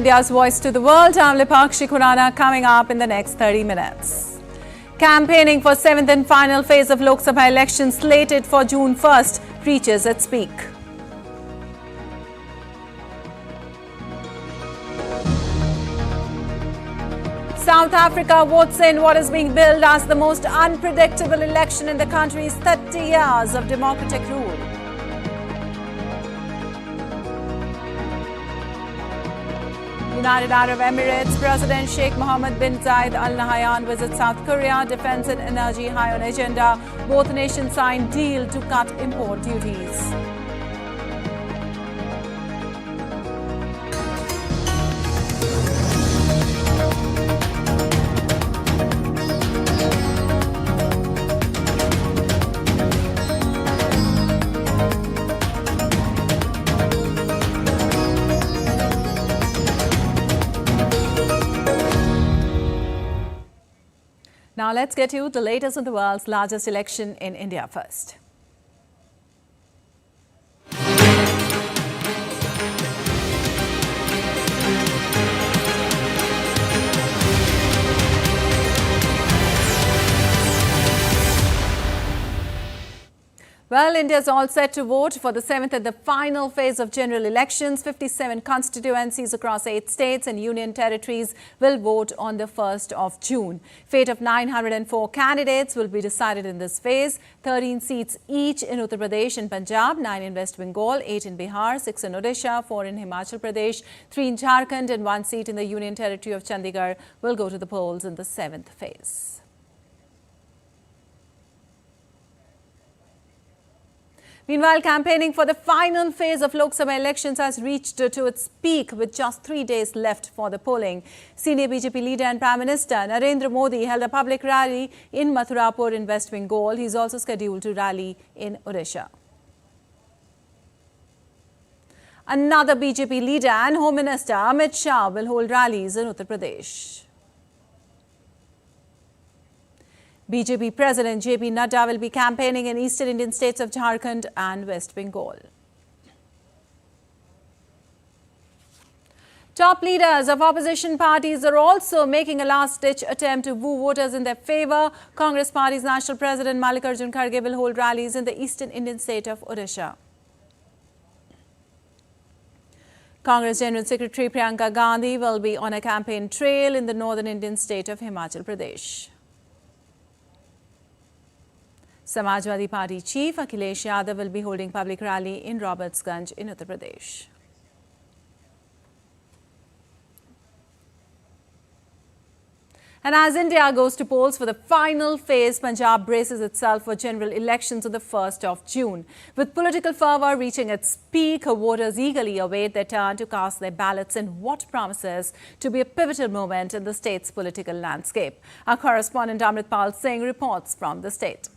India's voice to the world. I'm Lipakshi Khurana, coming up in the next 30 minutes. Campaigning for 7th and final phase of Lok Sabha elections slated for June 1st reaches its peak. South Africa votes in what is being billed as the most unpredictable election in the country's 30 years of democratic rule. United Arab Emirates President Sheikh Mohammed bin Zayed Al Nahyan visits South Korea. Defense and energy high on agenda. Both nations signed deal to cut import duties. Now let's get you the latest on the world's largest election in India first. Well, India is all set to vote for the 7th and the final phase of general elections. 57 constituencies across 8 states and union territories will vote on the 1st of June. Fate of 904 candidates will be decided in this phase. 13 seats each in Uttar Pradesh and Punjab, 9 in West Bengal, 8 in Bihar, 6 in Odisha, 4 in Himachal Pradesh, 3 in Jharkhand and 1 seat in the union territory of Chandigarh will go to the polls in the 7th phase. Meanwhile, campaigning for the final phase of Lok Sabha elections has reached to its peak with just 3 days left for the polling. Senior BJP leader and Prime Minister Narendra Modi held a public rally in Mathurapur in West Bengal. He is also scheduled to rally in Odisha. Another BJP leader and Home Minister Amit Shah will hold rallies in Uttar Pradesh. BJP President JP Nadda will be campaigning in eastern Indian states of Jharkhand and West Bengal. Top leaders of opposition parties are also making a last-ditch attempt to woo voters in their favour. Congress Party's National President Mallikarjun Kharge will hold rallies in the eastern Indian state of Odisha. Congress General Secretary Priyanka Gandhi will be on a campaign trail in the northern Indian state of Himachal Pradesh. Samajwadi Party Chief Akhilesh Yadav will be holding public rally in Robertsganj in Uttar Pradesh. And as India goes to polls for the final phase, Punjab braces itself for general elections on the 1st of June. With political fervour reaching its peak, voters eagerly await their turn to cast their ballots in what promises to be a pivotal moment in the state's political landscape. Our correspondent Amritpal Singh reports from the state.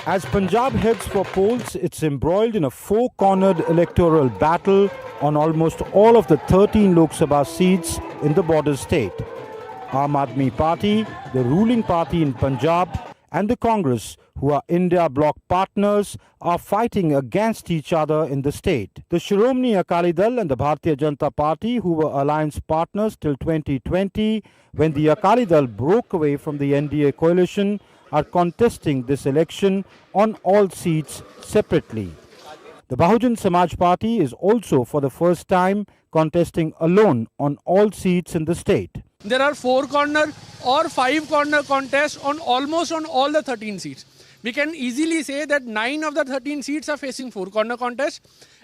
As Punjab heads for polls, it's embroiled in a four-cornered electoral battle on almost all of the 13 Lok Sabha seats in the border state. Aam Aadmi Party, the ruling party in Punjab, and the Congress, who are India bloc partners, are fighting against each other in the state. The Shiromani Akali Dal and the Bharatiya Janata Party, who were alliance partners till 2020, when the Akali Dal broke away from the NDA coalition, are contesting this election on all seats separately. The Bahujan Samaj Party is also for the first time contesting alone on all seats in the state. There are 4-corner or 5-corner contests on almost on all the 13 seats. We can easily say that 9 of the 13 seats are facing 4-corner contests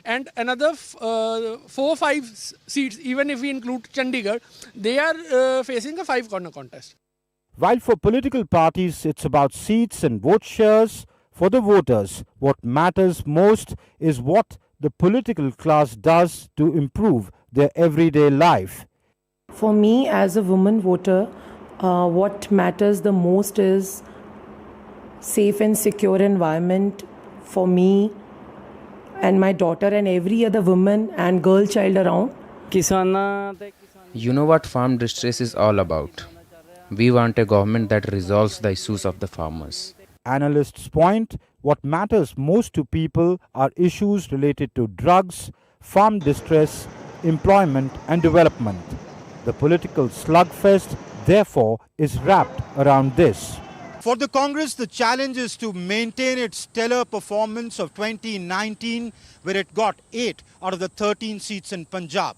and another 4-5 seats, even if we include Chandigarh, they are facing a 5-corner contest. While for political parties it's about seats and vote shares, for the voters what matters most is what the political class does to improve their everyday life. For me as a woman voter, what matters the most is safe and secure environment for me and my daughter and every other woman and girl child around. You know what farm distress is all about. We want a government that resolves the issues of the farmers. Analysts point, what matters most to people are issues related to drugs, farm distress, employment and development. The political slugfest, therefore, is wrapped around this. For the Congress, the challenge is to maintain its stellar performance of 2019, where it got 8 out of the 13 seats in Punjab.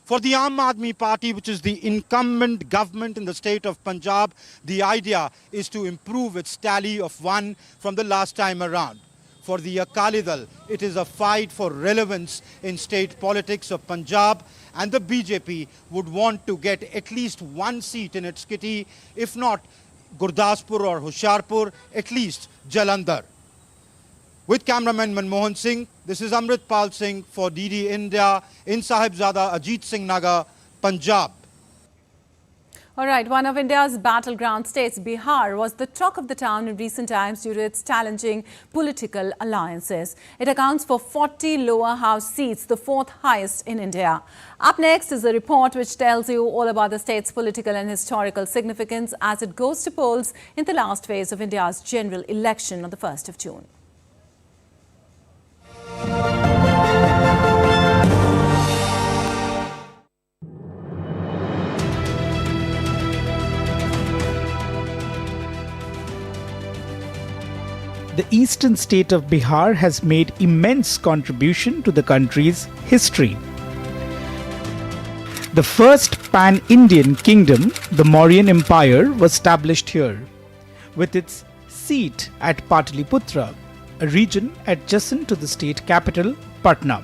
For the Aam Aadmi Party, which is the incumbent government in the state of Punjab, the idea is to improve its tally of 1 from the last time around. For the Akali Dal, it is a fight for relevance in state politics of Punjab, and the BJP would want to get at least 1 seat in its kitty, if not Gurdaspur or Hoshiarpur, at least Jalandhar. With cameraman Manmohan Singh, this is Amritpal Singh for DD India in Sahibzada Ajit Singh Nagar, Punjab. All right, one of India's battleground states, Bihar, was the talk of the town in recent times due to its challenging political alliances. It accounts for 40 lower house seats, the 4th highest in India. Up next is a report which tells you all about the state's political and historical significance as it goes to polls in the last phase of India's general election on the 1st of June. The eastern state of Bihar has made immense contribution to the country's history. The first pan-Indian kingdom, the Mauryan Empire, was established here, with its seat at Pataliputra, a region adjacent to the state capital, Patna.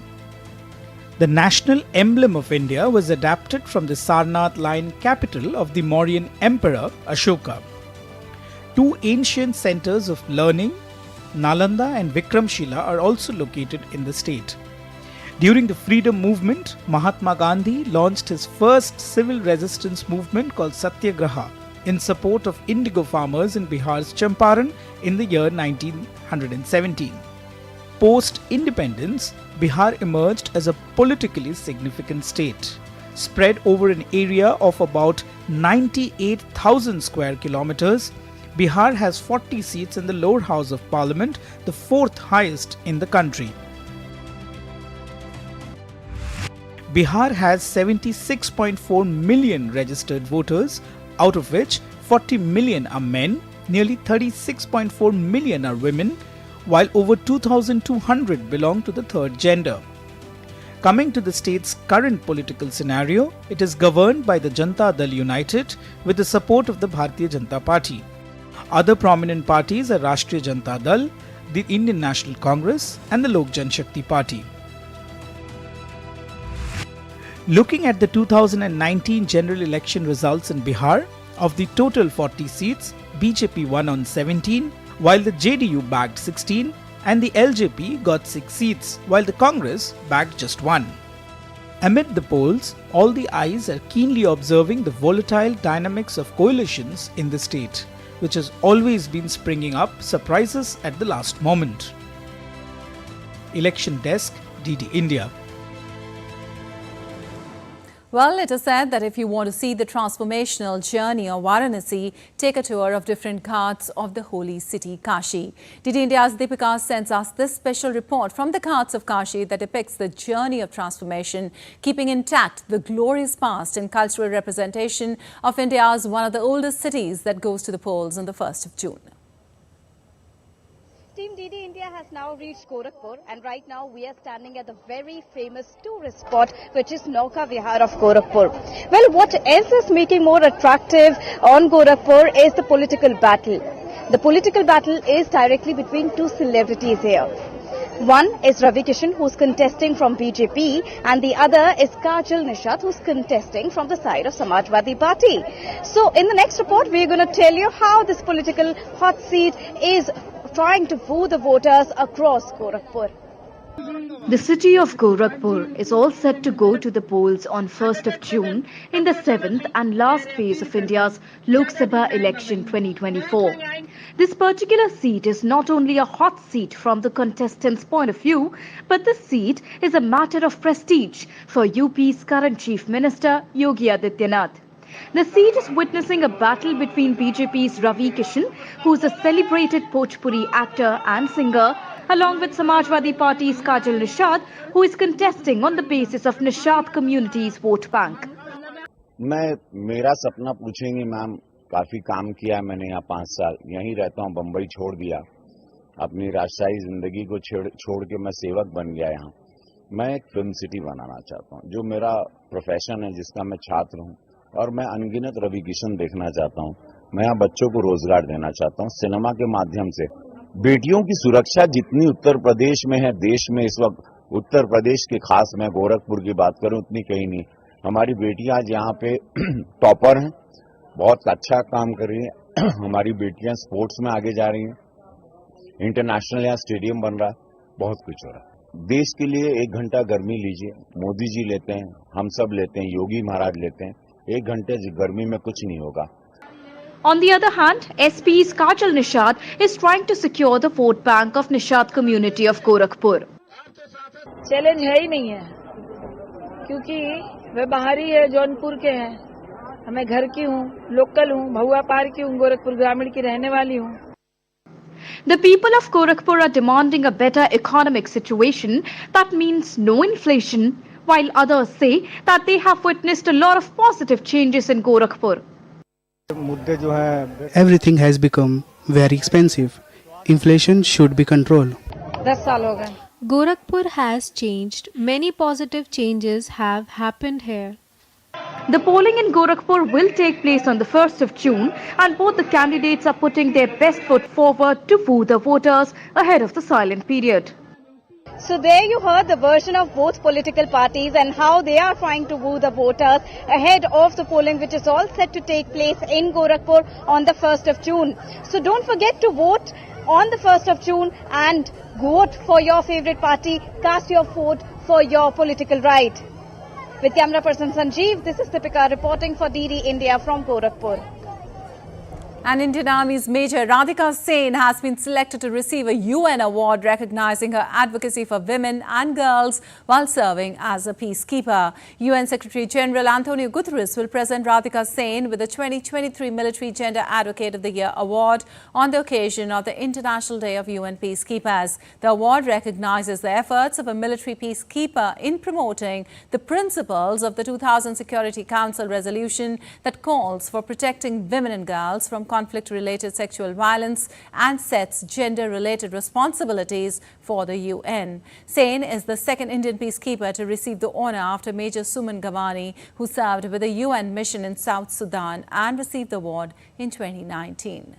The national emblem of India was adapted from the Sarnath line capital of the Mauryan Emperor Ashoka. 2 ancient centers of learning, Nalanda and Vikramshila, are also located in the state. During the freedom movement, Mahatma Gandhi launched his first civil resistance movement called Satyagraha in support of indigo farmers in Bihar's Champaran in the year 1917. Post-independence, Bihar emerged as a politically significant state. Spread over an area of about 98,000 square kilometers, Bihar has 40 seats in the lower house of parliament, the 4th highest in the country. Bihar has 76.4 million registered voters, out of which 40 million are men, nearly 36.4 million are women, while over 2,200 belong to the third gender. Coming to the state's current political scenario, it is governed by the Janata Dal United with the support of the Bharatiya Janata Party. Other prominent parties are Rashtriya Janata Dal, the Indian National Congress and the Lok Janshakti Party. Looking at the 2019 general election results in Bihar, of the total 40 seats, BJP won on 17, while the JDU bagged 16 and the LJP got 6 seats, while the Congress bagged just 1. Amid the polls, all the eyes are keenly observing the volatile dynamics of coalitions in the state, which has always been springing up surprises at the last moment. Election Desk, DD India. Well, it is said that if you want to see the transformational journey of Varanasi, take a tour of different ghats of the holy city Kashi. DD India's Deepika sends us this special report from the ghats of Kashi that depicts the journey of transformation, keeping intact the glorious past and cultural representation of India's one of the oldest cities that goes to the polls on the 1st of June. Team DD India has now reached Gorakhpur, and right now we are standing at the very famous tourist spot, which is Nauka Vihar of Gorakhpur. Well, what else is making more attractive on Gorakhpur is the political battle. The political battle is directly between 2 celebrities here. One is Ravi Kishan, who's contesting from BJP, and the other is Kajal Nishat, who's contesting from the side of Samajwadi Party. So in the next report, we're going to tell you how this political hot seat is trying to woo the voters across Gorakhpur. The city of Gorakhpur is all set to go to the polls on 1st of June in the 7th and last phase of India's Lok Sabha election 2024. This particular seat is not only a hot seat from the contestants' point of view, but the seat is a matter of prestige for UP's current Chief Minister Yogi Adityanath. The seat is witnessing a battle between BJP's Ravi Kishan, who is a celebrated Bhojpuri actor and singer, along with Samajwadi Party's Kajal Nishad, who is contesting on the basis of Nishad community's vote bank. मेरा सपना पूछेंगी ma'am, काफी काम किया मैंने यहाँ 5 साल, यहीं रहता हूँ, बम्बई छोड़ दिया, अपनी राजशाही जिंदगी को छोड़ के मैं सेवक बन गया यहाँ। मैं एक फिल्म सिटी बनाना चाहता हूँ, जो मेरा प्रोफेशन है, जिसका मैं छात्र हूँ, और मैं अनगिनत रवि किशन देखना चाहता हूँ। मैं यहाँ बच्चों को रोजगार देना चाहता हूँ सिनेमा के माध्यम से। बेटियों की सुरक्षा जितनी उत्तर प्रदेश में है, देश में इस वक्त, उत्तर प्रदेश के खास मैं गोरखपुर की बात करूं, उतनी कहीं नहीं। हमारी बेटियां आज यहाँ पे टॉपर हैं, बहुत अच्छा काम कर रही हैं। हमारी बेटियां स्पोर्ट्स में आगे जा रही हैं, इंटरनेशनल यहाँ स्टेडियम बन रहा है, बहुत कुछ हो रहा है। देश के लिए 1 घंटा गर्मी लीजिए, मोदी जी लेते हैं, हम सब लेते हैं, योगी महाराज लेते हैं, 1 घंटे गर्मी में कुछ नहीं होगा। On the other hand, SP's Kajal Nishad is trying to secure the vote bank of Nishad community of Gorakhpur. Challenge है ही नहीं है, क्योंकि वे बाहरी है, जौनपुर के हैं, मैं घर की हूँ, लोकल हूँ, भहुआ पार की हूँ, गोरखपुर ग्रामीण की रहने वाली हूँ। The people of Gorakhpur are demanding a better economic situation that means no inflation, while others say that they have witnessed a lot of positive changes in Gorakhpur. Everything has become very expensive. Inflation should be controlled. 10 साल हो गए। Gorakhpur has changed. Many positive changes have happened here. The polling in Gorakhpur will take place on the 1st of June, and both the candidates are putting their best foot forward to woo the voters ahead of the silent period. So there you heard the version of both political parties and how they are trying to woo the voters ahead of the polling, which is all set to take place in Gorakhpur on the 1st of June. So don't forget to vote on the 1st of June and vote for your favorite party. Cast your vote for your political right. With camera person Sanjeev, this is Deepika reporting for DD India from Gorakhpur. And Indian Army's Major Radhika Sen has been selected to receive a UN award recognizing her advocacy for women and girls while serving as a peacekeeper. UN Secretary General Antonio Guterres will present Radhika Sen with the 2023 Military Gender Advocate of the Year award on the occasion of the International Day of UN Peacekeepers. The award recognizes the efforts of a military peacekeeper in promoting the principles of the 2000 Security Council resolution that calls for protecting women and girls from conflict-related sexual violence and sets gender-related responsibilities for the UN. Sen is the second Indian peacekeeper to receive the honour after Major Suman Gawani, who served with the UN mission in South Sudan and received the award in 2019.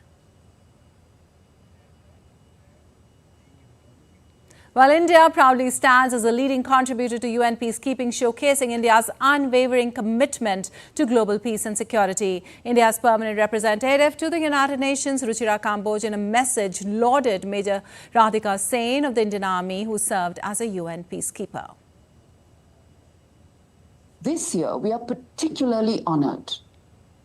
While India proudly stands as a leading contributor to UN peacekeeping, showcasing India's unwavering commitment to global peace and security, India's permanent representative to the United Nations, Ruchira Kamboj, in a message lauded Major Radhika Sen of the Indian Army, who served as a UN peacekeeper. This year, we are particularly honoured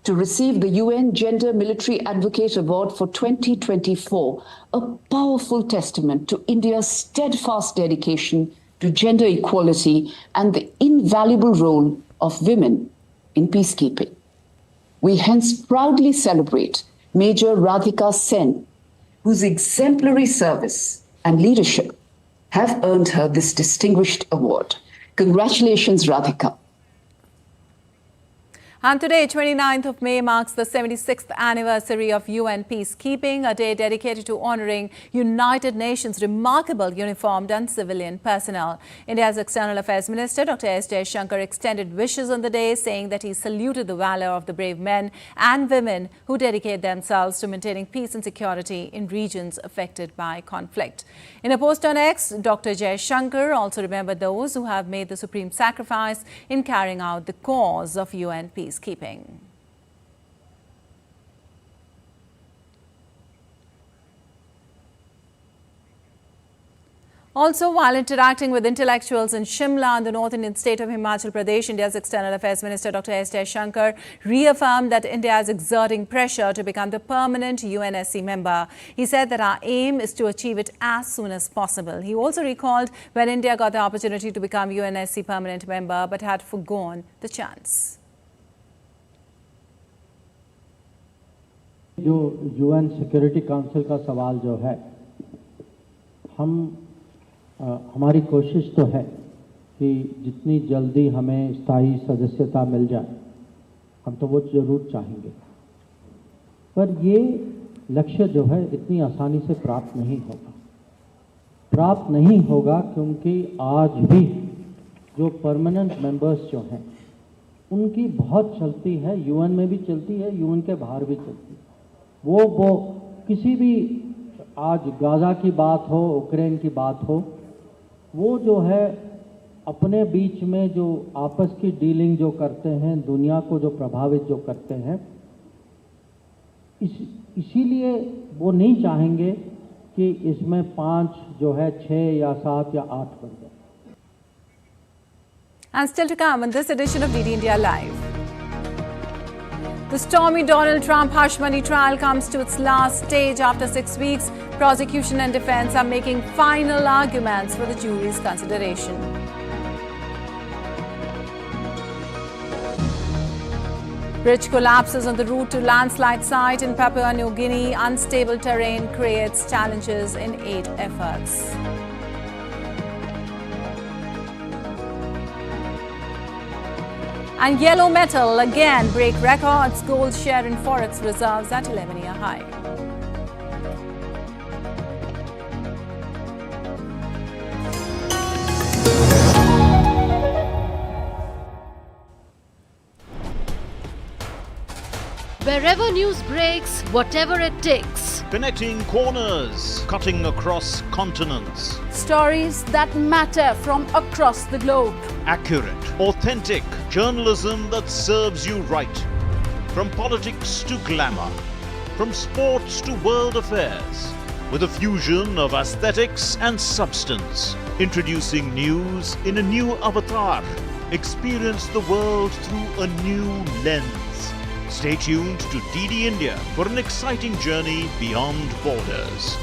to receive the UN Gender Military Advocate Award for 2024, a powerful testament to India's steadfast dedication to gender equality and the invaluable role of women in peacekeeping. We hence proudly celebrate Major Radhika Sen, whose exemplary service and leadership have earned her this distinguished award. Congratulations, Radhika. And today, 29th of May, marks the 76th anniversary of UN peacekeeping, a day dedicated to honouring United Nations' remarkable uniformed and civilian personnel. India's External Affairs Minister, Dr. S. Jaishankar, extended wishes on the day, saying that he saluted the valour of the brave men and women who dedicate themselves to maintaining peace and security in regions affected by conflict. In a post on X, Dr. Jaishankar also remembered those who have made the supreme sacrifice in carrying out the cause of UN peacekeeping. Also, while interacting with intellectuals in Shimla and the North Indian state of Himachal Pradesh, India's External Affairs Minister Dr. S. Jaishankar reaffirmed that India is exerting pressure to become the permanent UNSC member. He said that our aim is to achieve it as soon as possible. He also recalled when India got the opportunity to become UNSC permanent member but had forgone the chance. जो UN security council का सवाल जो है, हमारी कोशिश तो है कि जितनी जल्दी हमें स्थायी सदस्यता मिल जाए, हम तो वो ज़रूर चाहेंगे, पर ये लक्ष्य जो है इतनी आसानी से प्राप्त नहीं होगा क्योंकि आज भी जो परमानेंट मेंबर्स जो हैं उनकी बहुत चलती है, यूएन में भी चलती है, यूएन के बाहर भी चलती है। वो किसी भी, आज गाज़ा की बात हो, यूक्रेन की बात हो, वो जो है अपने बीच में जो आपस की डीलिंग जो करते हैं, दुनिया को जो प्रभावित जो करते हैं, इसीलिए वो नहीं चाहेंगे कि इसमें 5 जो है 6 या 7 या 8 बन जाए। And still to come in this edition of DD India Live. The stormy Donald Trump hush money trial comes to its last stage after 6 weeks. Prosecution and defense are making final arguments for the jury's consideration. Bridge collapses on the route to landslide site in Papua New Guinea. Unstable terrain creates challenges in aid efforts. And yellow metal again break records. Gold share in forex reserves at 11-year high. Wherever news breaks, whatever it takes. Connecting corners, cutting across continents. Stories that matter from across the globe. Accurate, authentic journalism that serves you right. From politics to glamour, from sports to world affairs, with a fusion of aesthetics and substance. Introducing news in a new avatar. Experience the world through a new lens. Stay tuned to DD India for an exciting journey beyond borders.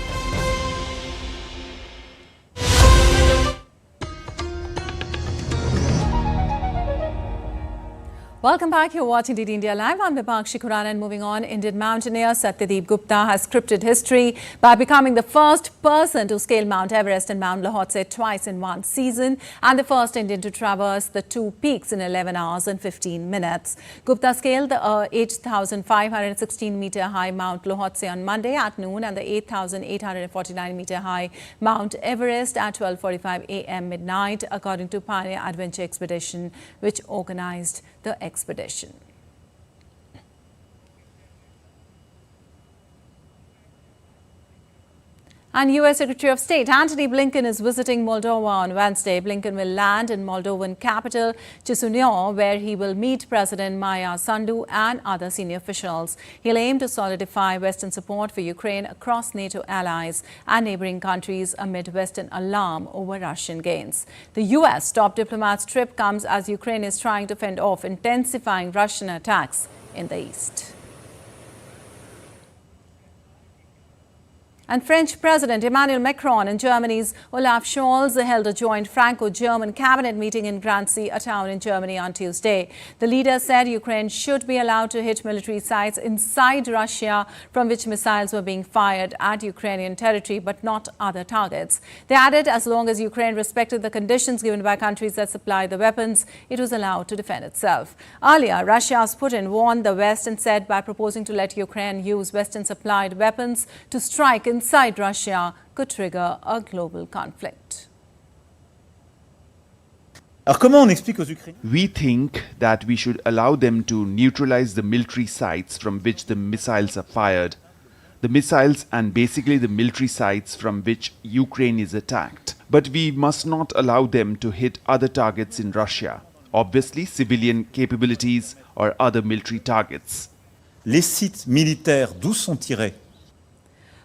Welcome back. You're watching DD India Live. I'm Vipakshi Khurana, and moving on, Indian mountaineer Satyadeep Gupta has scripted history by becoming the first person to scale Mount Everest and Mount Lhotse twice in one season, and the first Indian to traverse the 2 peaks in 11 hours and 15 minutes. Gupta scaled the 8,516-meter high Mount Lhotse on Monday at noon and the 8,849-meter high Mount Everest at 12:45 a.m. midnight, according to Pioneer Adventure Expedition, which organized the expedition. And U.S. Secretary of State Antony Blinken is visiting Moldova on Wednesday. Blinken will land in Moldovan capital Chisinau, where he will meet President Maia Sandu and other senior officials. He'll aim to solidify Western support for Ukraine across NATO allies and neighboring countries amid Western alarm over Russian gains. The U.S. top diplomat's trip comes as Ukraine is trying to fend off intensifying Russian attacks in the east. And French President Emmanuel Macron and Germany's Olaf Scholz held a joint Franco-German cabinet meeting in Grancy, a town in Germany, on Tuesday. The leaders said Ukraine should be allowed to hit military sites inside Russia from which missiles were being fired at Ukrainian territory, but not other targets. They added as long as Ukraine respected the conditions given by countries that supply the weapons, it was allowed to defend itself. Earlier, Russia's Putin warned the West and said by proposing to let Ukraine use Western-supplied weapons to strike inside Russia could trigger a global conflict. We think that we should allow them to neutralize the military sites from which the missiles are fired, the missiles and basically the military sites from which Ukraine is attacked. But we must not allow them to hit other targets in Russia, obviously civilian capabilities or other military targets. Les sites militaires d'où sont tirés?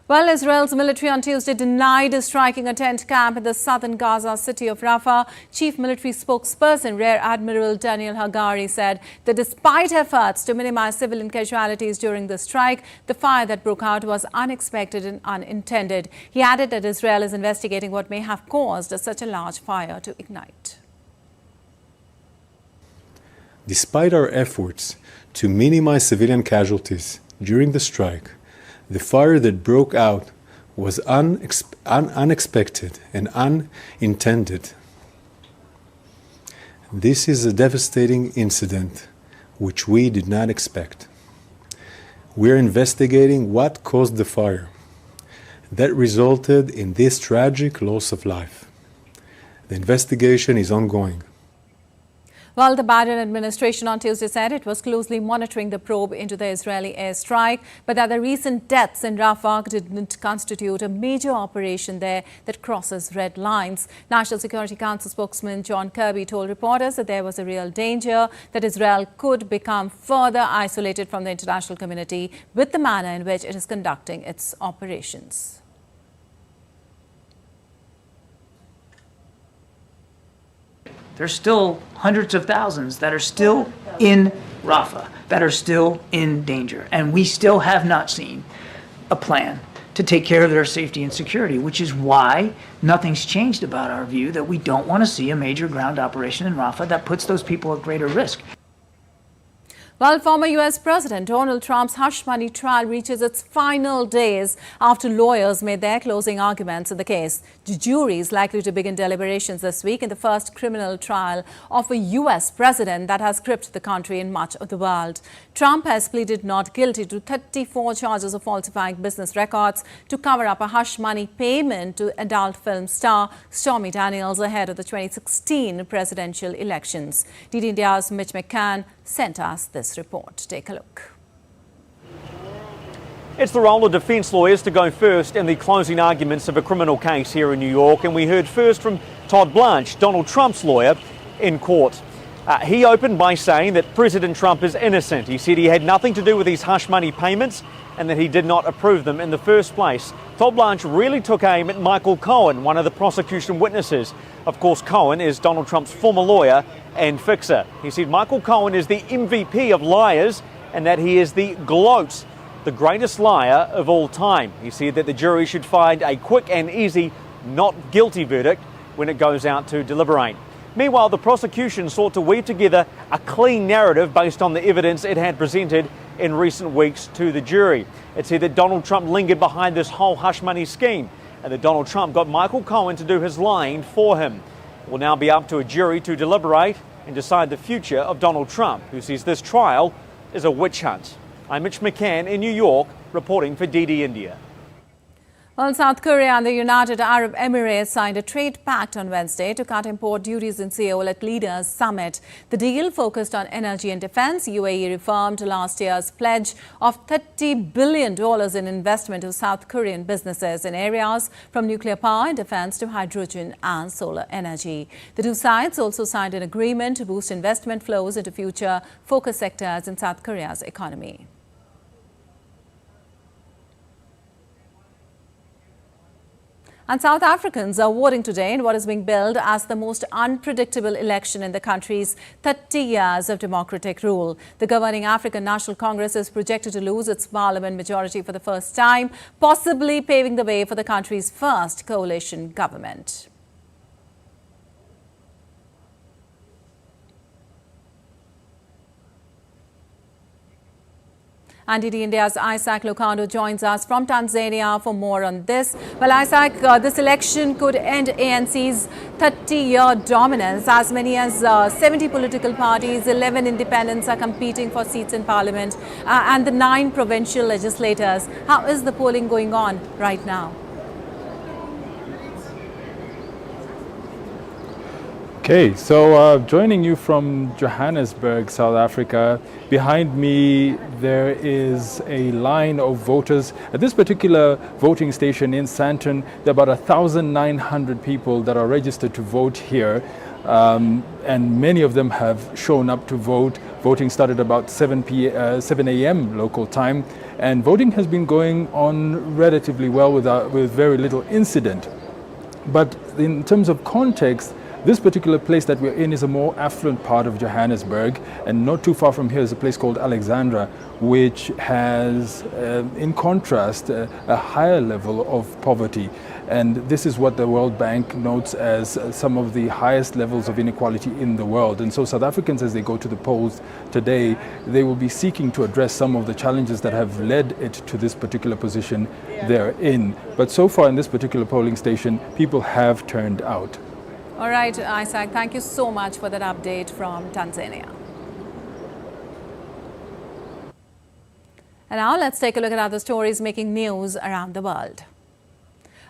Well, Israel's military on Tuesday denied striking a tent camp in the southern Gaza city of Rafah. Chief military spokesperson Rear Admiral Daniel Hagari said that despite efforts to minimize civilian casualties during the strike, the fire that broke out was unexpected and unintended. He added that Israel is investigating what may have caused such a large fire to ignite. Despite our efforts to minimize civilian casualties during the strike, the fire that broke out was unexpected and unintended. This is a devastating incident which we did not expect. We are investigating what caused the fire that resulted in this tragic loss of life. The investigation is ongoing. Well, the Biden administration on Tuesday said it was closely monitoring the probe into the Israeli airstrike, but that the recent deaths in Rafah didn't constitute a major operation there that crosses red lines. National Security Council spokesman John Kirby told reporters that there was a real danger that Israel could become further isolated from the international community with the manner in which it is conducting its operations. There's still hundreds of thousands that are still in Rafah, that are still in danger. And we still have not seen a plan to take care of their safety and security, which is why nothing's changed about our view that we don't want to see a major ground operation in Rafah that puts those people at greater risk. Well, former U.S. President Donald Trump's hush money trial reaches its final days after lawyers made their closing arguments in the case. The jury is likely to begin deliberations this week in the first criminal trial of a U.S. president that has gripped the country and much of the world. Trump has pleaded not guilty to 34 charges of falsifying business records to cover up a hush money payment to adult film star Stormy Daniels ahead of the 2016 presidential elections. DD India's Mitch McCann sent us this report. Take a look. It's the role of defence lawyers to go first in the closing arguments of a criminal case here in New York, and we heard first from Todd Blanche, Donald Trump's lawyer, in court. He opened by saying that President Trump is innocent. He said he had nothing to do with these hush money payments and that he did not approve them in the first place. Todd Blanche really took aim at Michael Cohen, one of the prosecution witnesses. Of course, Cohen is Donald Trump's former lawyer and fixer. He said Michael Cohen is the MVP of liars and that he is the GLOAT, the greatest liar of all time. He said that the jury should find a quick and easy not guilty verdict when it goes out to deliberate. Meanwhile, the prosecution sought to weave together a clean narrative based on the evidence it had presented in recent weeks to the jury. It said that Donald Trump lingered behind this whole hush money scheme and that Donald Trump got Michael Cohen to do his lying for him. It will now be up to a jury to deliberate and decide the future of Donald Trump, who says this trial is a witch hunt. I'm Mitch McCann in New York, reporting for DD India. Well, South Korea and the United Arab Emirates signed a trade pact on Wednesday to cut import duties in Seoul at Leaders Summit. The deal focused on energy and defense. UAE reaffirmed last year's pledge of $30 billion in investment of South Korean businesses in areas from nuclear power and defense to hydrogen and solar energy. The two sides also signed an agreement to boost investment flows into future focus sectors in South Korea's economy. And South Africans are voting today in what is being billed as the most unpredictable election in the country's 30 years of democratic rule. The governing African National Congress is projected to lose its parliament majority for the first time, possibly paving the way for the country's first coalition government. And DD India's Isaac Lucando joins us from Tanzania for more on this. Well, Isaac, this election could end ANC's 30-year dominance. As many as 70 political parties, 11 independents are competing for seats in parliament, and the 9 provincial legislators. How is the polling going on right now? Okay, so joining you from Johannesburg, South Africa. Behind me there is a line of voters. At this particular voting station in Sandton, there are about 1,900 people that are registered to vote here, and many of them have shown up to vote. Voting started about 7 a.m. local time, and voting has been going on relatively well with very little incident. But in terms of context, This particular place that we're in is a more affluent part of Johannesburg, and not too far from here is a place called Alexandra, which has, in contrast, a higher level of poverty. And this is what the World Bank notes as some of the highest levels of inequality in the world. And so South Africans, as they go to the polls today, they will be seeking to address some of the challenges that have led it to this particular position they're in. But so far in this particular polling station, people have turned out. All right, Isaac, thank you so much for that update from Tanzania. And now let's take a look at other stories making news around the world.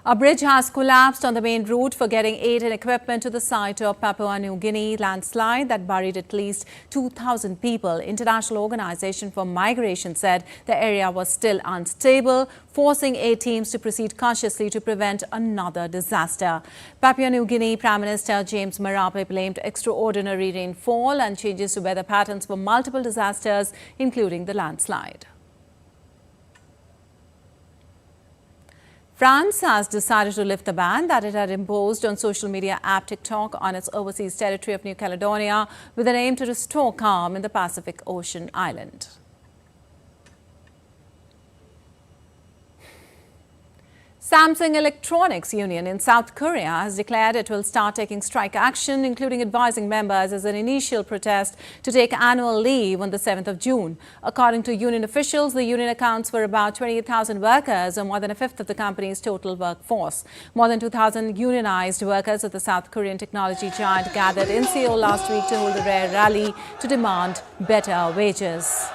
A bridge has collapsed on the main route for getting aid and equipment to the site of Papua New Guinea landslide that buried at least 2,000 people. International Organization for Migration said the area was still unstable, forcing aid teams to proceed cautiously to prevent another disaster. Papua New Guinea Prime Minister James Marape blamed extraordinary rainfall and changes to weather patterns for multiple disasters, including the landslide. France has decided to lift the ban that it had imposed on social media app TikTok on its overseas territory of New Caledonia with an aim to restore calm in the Pacific Ocean island. Samsung Electronics Union in South Korea has declared it will start taking strike action, including advising members as an initial protest to take annual leave on the 7th of June. According to union officials, the union accounts for about 28,000 workers, or more than a fifth of the company's total workforce. More than 2,000 unionized workers of the South Korean technology giant gathered in Seoul last week to hold a rare rally to demand better wages.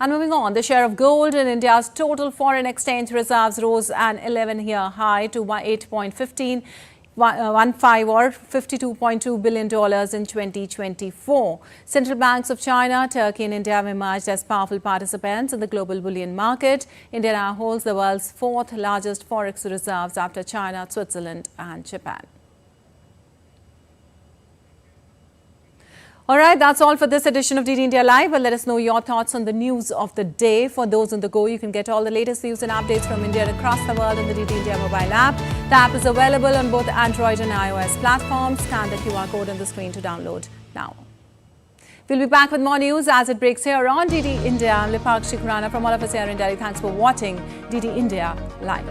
And moving on, the share of gold in India's total foreign exchange reserves rose an 11-year high to 8.15 or $52.2 billion in 2024. Central banks of China, Turkey and India have emerged as powerful participants in the global bullion market. India now holds the world's fourth largest forex reserves after China, Switzerland and Japan. All right, that's all for this edition of DD India Live. Well, let us know your thoughts on the news of the day. For those on the go, you can get all the latest news and updates from India and across the world in the DD India mobile app. The app is available on both Android and iOS platforms. Scan the QR code on the screen to download now. We'll be back with more news as it breaks here on DD India. I'm Lipakshi Khurana from all of us here in Delhi. Thanks for watching DD India Live.